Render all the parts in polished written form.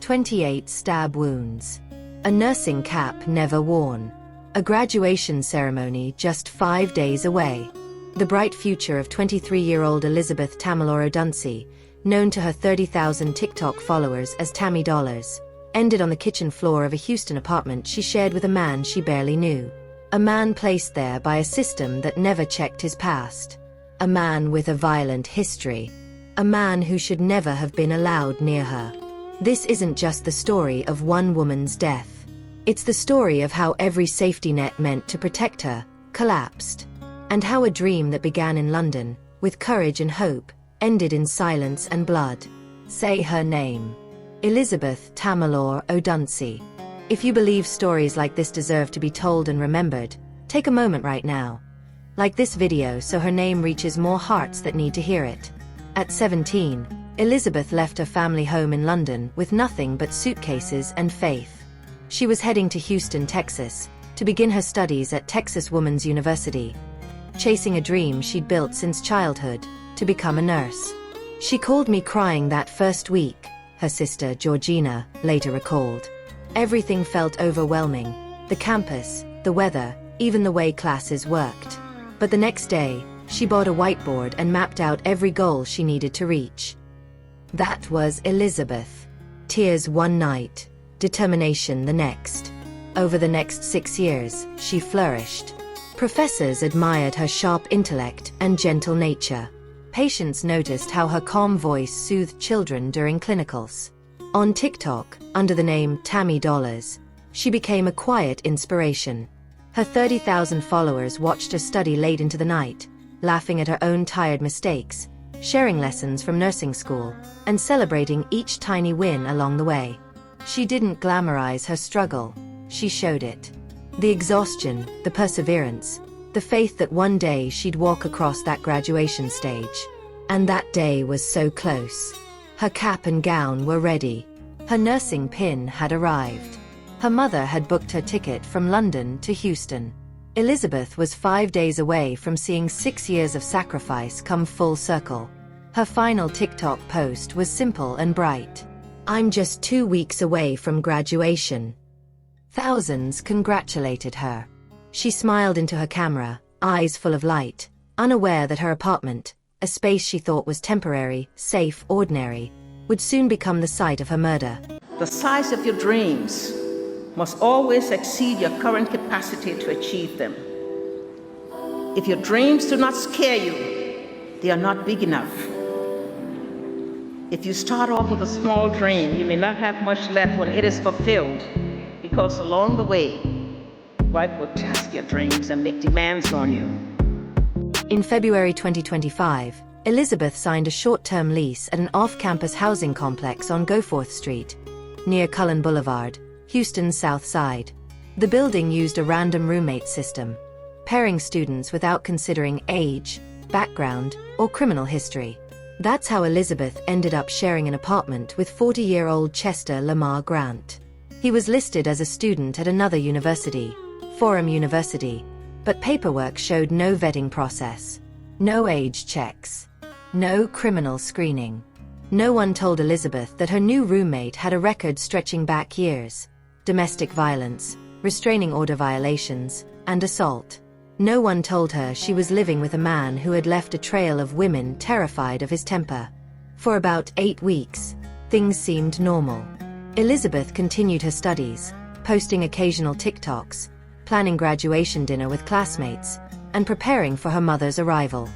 28 stab wounds. A nursing cap never worn. A graduation ceremony just 5 days away. The bright future of 23-year-old Elizabeth Tamilore Odunsi, known to her 30,000 TikTok followers as Tammy Dollars, ended on the kitchen floor of a Houston apartment she shared with a man she barely knew. A man placed there by a system that never checked his past. A man with a violent history. A man who should never have been allowed near her. This isn't just the story of one woman's death. It's the story of how every safety net meant to protect her collapsed. And how a dream that began in London, with courage and hope, ended in silence and blood. Say her name. Elizabeth Tamilore Odunsi. If you believe stories like this deserve to be told and remembered, take a moment right now. Like this video so her name reaches more hearts that need to hear it. At 17, Elizabeth left her family home in London with nothing but suitcases and faith. She was heading to Houston, Texas, to begin her studies at Texas Woman's University, chasing a dream she'd built since childhood, to become a nurse. She called me crying that first week, her sister Georgina later recalled. Everything felt overwhelming. The campus, the weather, even the way classes worked. But the next day, she bought a whiteboard and mapped out every goal she needed to reach. That was Elizabeth. Tears one night, determination the next. Over the next 6 years, she flourished. Professors admired her sharp intellect and gentle nature. Patients noticed how her calm voice soothed children during clinicals. On TikTok, under the name Tammy Dollars, she became a quiet inspiration. Her 30,000 followers watched her study late into the night, laughing at her own tired mistakes, sharing lessons from nursing school, and celebrating each tiny win along the way. She didn't glamorize her struggle, she showed it. The exhaustion, the perseverance, the faith that one day she'd walk across that graduation stage. And that day was so close. Her cap and gown were ready. Her nursing pin had arrived. Her mother had booked her ticket from London to Houston. Elizabeth was 5 days away from seeing 6 years of sacrifice come full circle. Her final TikTok post was simple and bright. "I'm just 2 weeks away from graduation." Thousands congratulated her. She smiled into her camera, eyes full of light, unaware that her apartment, a space she thought was temporary, safe, ordinary, would soon become the site of her murder. The size of your dreams must always exceed your current capacity to achieve them. If your dreams do not scare you, they are not big enough. If you start off with a small dream, you may not have much left when it is fulfilled, because along the way, life will test your dreams and make demands on you. In February 2025, Elizabeth signed a short-term lease at an off-campus housing complex on Goforth Street, near Cullen Boulevard, Houston's South Side. The building used a random roommate system, pairing students without considering age, background, or criminal history. That's how Elizabeth ended up sharing an apartment with 40-year-old Chester Lamar Grant. He was listed as a student at another university, Forum University, but paperwork showed no vetting process, no age checks, no criminal screening. No one told Elizabeth that her new roommate had a record stretching back years: domestic violence, restraining order violations, and assault. No one told her she was living with a man who had left a trail of women terrified of his temper. For about 8 weeks, things seemed normal. Elizabeth continued her studies, posting occasional TikToks, planning graduation dinner with classmates, and preparing for her mother's arrival.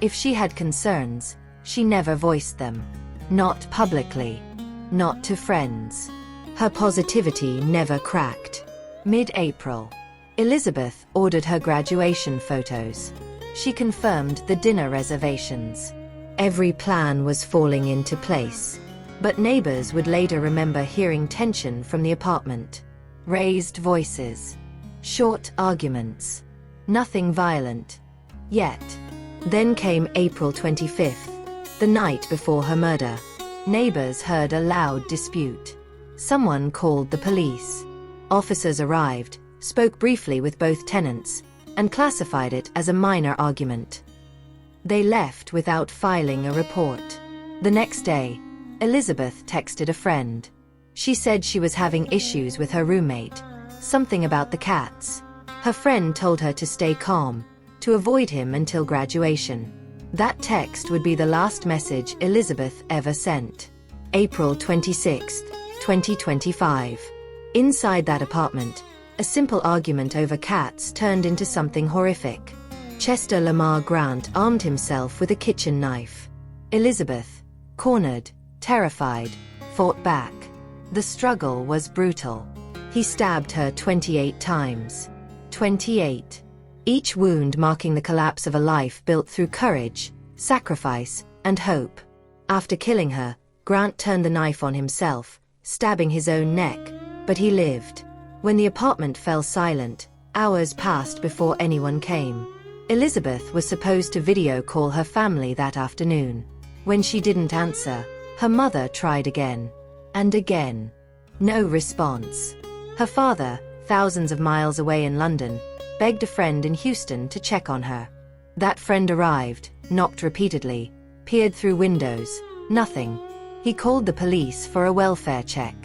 If she had concerns, she never voiced them. Not publicly. Not to friends. Her positivity never cracked. Mid-April, Elizabeth ordered her graduation photos. She confirmed the dinner reservations. Every plan was falling into place. But neighbors would later remember hearing tension from the apartment. Raised voices. Short arguments. Nothing violent. Yet. Then came April 25th, the night before her murder. Neighbors heard a loud dispute. Someone called the police. Officers arrived, spoke briefly with both tenants, and classified it as a minor argument. They left without filing a report. The next day, Elizabeth texted a friend. She said she was having issues with her roommate. Something about the cats. Her friend told her to stay calm, to avoid him until graduation. That text would be the last message Elizabeth ever sent. April 26, 2025. Inside that apartment, a simple argument over cats turned into something horrific. Chester Lamar Grant armed himself with a kitchen knife. Elizabeth, cornered, terrified, fought back. The struggle was brutal. He stabbed her 28 times. 28. Each wound marking the collapse of a life built through courage, sacrifice, and hope. After killing her, Grant turned the knife on himself, stabbing his own neck, but he lived. When the apartment fell silent, hours passed before anyone came. Elizabeth was supposed to video call her family that afternoon. When she didn't answer, her mother tried again. And again. No response. Her father, thousands of miles away in London, begged a friend in Houston to check on her. That friend arrived, knocked repeatedly, peered through windows. Nothing. He called the police for a welfare check.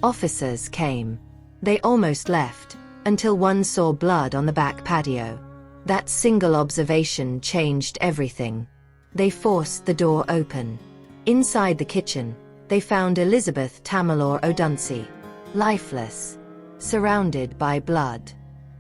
Officers came. They almost left, until one saw blood on the back patio. That single observation changed everything. They forced the door open. Inside the kitchen, they found Elizabeth Tamilore Odunsi, lifeless, surrounded by blood.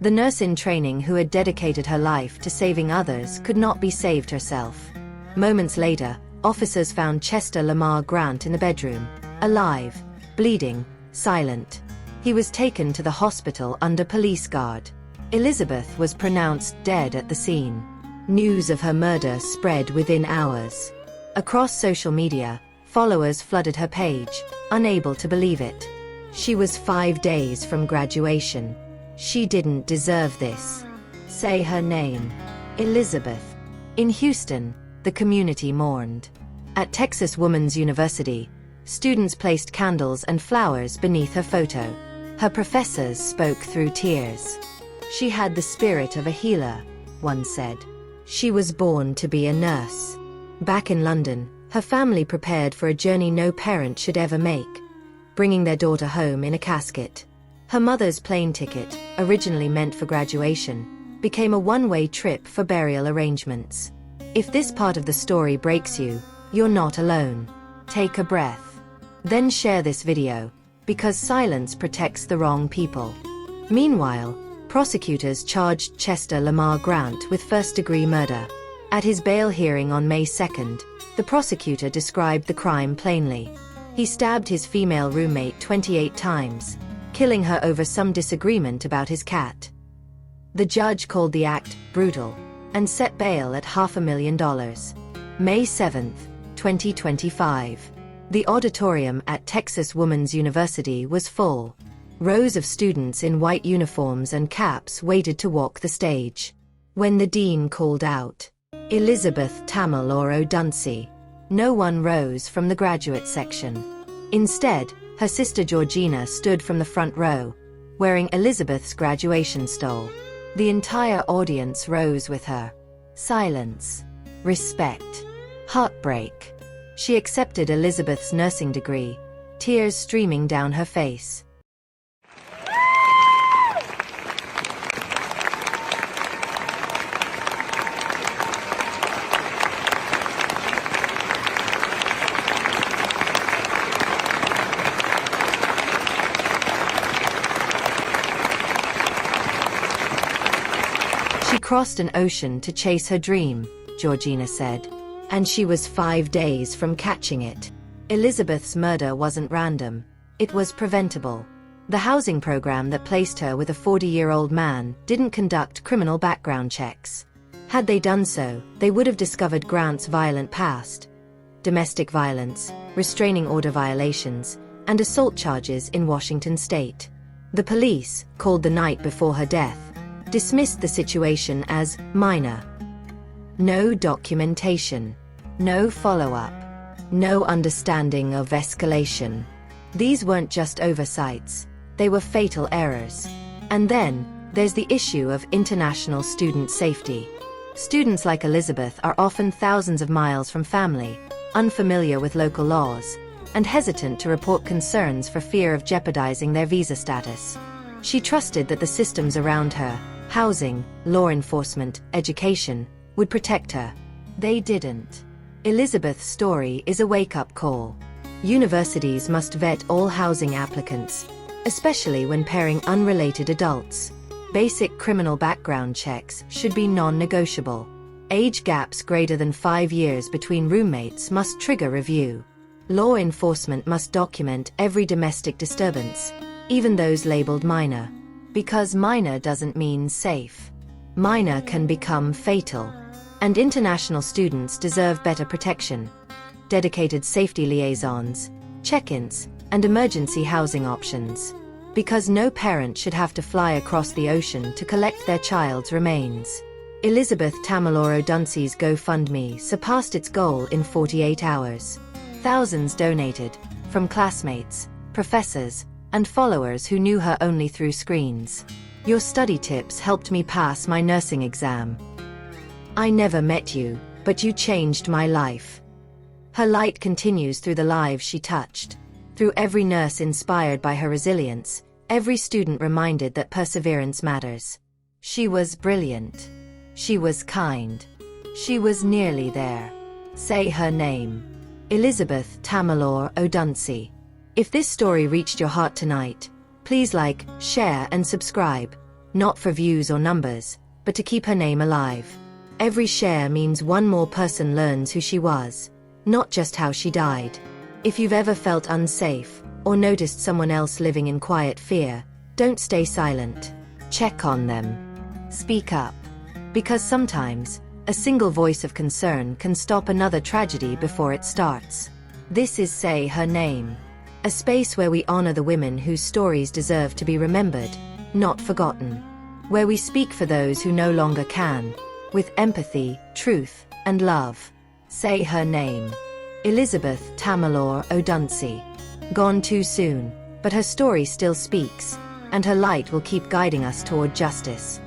The nurse in training who had dedicated her life to saving others could not be saved herself. Moments later, officers found Chester Lamar Grant in the bedroom, alive, bleeding, silent. He was taken to the hospital under police guard. Elizabeth was pronounced dead at the scene. News of her murder spread within hours. Across social media, followers flooded her page, unable to believe it. She was 5 days from graduation. She didn't deserve this. Say her name. Elizabeth. In Houston, the community mourned. At Texas Woman's University, students placed candles and flowers beneath her photo. Her professors spoke through tears. She had the spirit of a healer, one said. She was born to be a nurse. Back in London, her family prepared for a journey no parent should ever make, bringing their daughter home in a casket. Her mother's plane ticket, originally meant for graduation, became a one-way trip for burial arrangements. If this part of the story breaks you, you're not alone. Take a breath. Then share this video, because silence protects the wrong people. Meanwhile, prosecutors charged Chester Lamar Grant with first-degree murder. At his bail hearing on May 2nd, the prosecutor described the crime plainly. He stabbed his female roommate 28 times, killing her over some disagreement about his cat. The judge called the act brutal and set bail at $500,000. May 7, 2025. The auditorium at Texas Woman's University was full. Rows of students in white uniforms and caps waited to walk the stage. When the dean called out, "Elizabeth Tamilore Odunsi," no one rose from the graduate section. Instead, her sister Georgina stood from the front row, wearing Elizabeth's graduation stole. The entire audience rose with her. Silence. Respect. Heartbreak. She accepted Elizabeth's nursing degree, tears streaming down her face. She crossed an ocean to chase her dream, Georgina said. And she was 5 days from catching it. Elizabeth's murder wasn't random. It was preventable. The housing program that placed her with a 40-year-old man didn't conduct criminal background checks. Had they done so, they would have discovered Grant's violent past. Domestic violence, restraining order violations, and assault charges in Washington state. The police, called the night before her death, dismissed the situation as minor. No documentation. No follow-up. No understanding of escalation. These weren't just oversights. They were fatal errors. And then, there's the issue of international student safety. Students like Elizabeth are often thousands of miles from family, unfamiliar with local laws, and hesitant to report concerns for fear of jeopardizing their visa status. She trusted that the systems around her, housing, law enforcement, education, would protect her. They didn't. Elizabeth's story is a wake-up call. Universities must vet all housing applicants, especially when pairing unrelated adults. Basic criminal background checks should be non-negotiable. Age gaps greater than 5 years between roommates must trigger review. Law enforcement must document every domestic disturbance, even those labeled minor. Because minor doesn't mean safe. Minor can become fatal. And international students deserve better protection. Dedicated safety liaisons, check-ins, and emergency housing options. Because no parent should have to fly across the ocean to collect their child's remains. Elizabeth Tamilore Odunsi's GoFundMe surpassed its goal in 48 hours. Thousands donated, from classmates, professors, and followers who knew her only through screens. Your study tips helped me pass my nursing exam. I never met you, but you changed my life. Her light continues through the lives she touched. Through every nurse inspired by her resilience, every student reminded that perseverance matters. She was brilliant. She was kind. She was nearly there. Say her name. Elizabeth Tamilore Odunsi. If this story reached your heart tonight, please like, share, and subscribe. Not for views or numbers, but to keep her name alive. Every share means one more person learns who she was, not just how she died. If you've ever felt unsafe, or noticed someone else living in quiet fear, don't stay silent. Check on them. Speak up. Because sometimes, a single voice of concern can stop another tragedy before it starts. This is Say Her Name. A space where we honor the women whose stories deserve to be remembered, not forgotten. Where we speak for those who no longer can, with empathy, truth, and love. Say her name. Elizabeth Tamilore Odunsi. Gone too soon, but her story still speaks, and her light will keep guiding us toward justice.